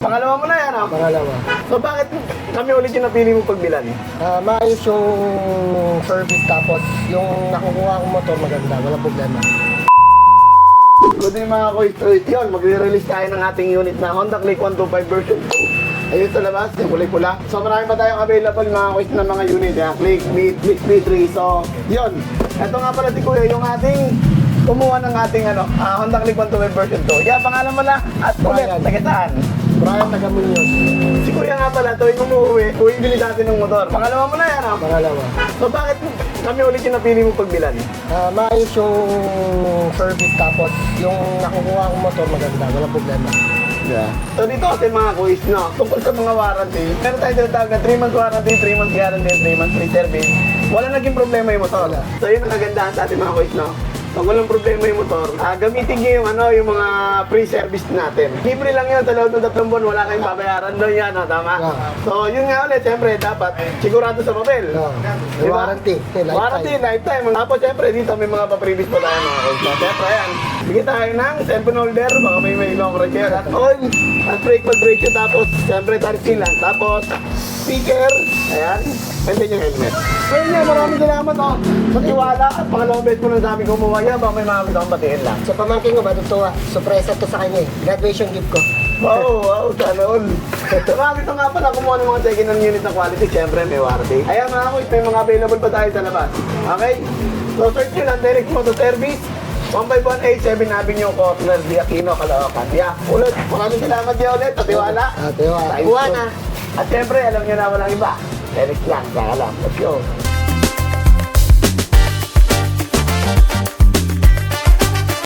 Pangalawa mo na yan, ha? Pangalawa. So bakit kami ulit yung napili mo pagbilan? Maayos yung service tapos yung nakukuha kong motor maganda, walang problema. Good day mga kuys. Yun, magre-release tayo ng ating unit na Honda Click 125 version 2. Ayun sa labas, yung kulay-pula. So marami pa tayong available mga kuys na mga unit. Click, Meet, Click P3. So, yun. Ito nga pala si Kuya, yung ating kumuha ng ating Honda Click 125 version 2. Yeah, pangalan mo na at ulit, Brian. taga saan? Brian Tagamuñoz. Si Kuya nga pala, tuwing umuwi, bili natin ng motor. Pangalawa mo na yan, ha? Pangalawa. So bakit kami ulit yung napili mo pagbilan? Maayos yung service tapos yung nakukuha kong motor maganda, walang problema. Yeah. So dito kasi mga kuis, no, tungkol sa mga warranty, meron tayong tinatawag na 3 months warranty, 3 months guarantee, 3 months free service. Wala naging problema yung motor. Wala. So yun ang kagandahan sa ating mga kuis, no. Pag walang problema yung motor, gamitin nyo yung mga free service natin. Libre lang yun sa loob ng 3 buwan, wala kayong babayaran doon yan, no, tama? Yeah. So yun nga ulit, siyempre dapat sigurado sa papel. May warranty. Lifetime. Warranty, lifetime. Tapos siyempre dito may mga pa-previous pa tayo mga kuis. So siyempre yan, bigyan tayo ng cellphone holder, baka may long repair at oil, at brake pad brake shoe, tapos siyempre tariff sealant, tapos speaker, ayan, and then yung helmet. Ngayon yan, maraming salamat sa tiwala at pangalawang beses mo nang sabi kumuha yan, baka may mga gusto kong batiin lang. Sa pamangkin ko ba, tuwa. Surprise to sa kanya eh. Graduation gift ko. Wow, sana all. Marami ito nga pala kumuha ng mga second-hand unit na quality, siyempre may warranty. Ayan mga kuys, may mga available pa tayo sa labas. Okay? So search nyo lang, Direct Motor Service, 1518 7 Avenue, Corner, Aquino, Caloocan. Yeah, ulit, maraming salamat niya ulit, sa tiwala. Tiwala. Kuha na. At siyempre, alam niyo na walang iba. Direct lang, saka lang. Let's go.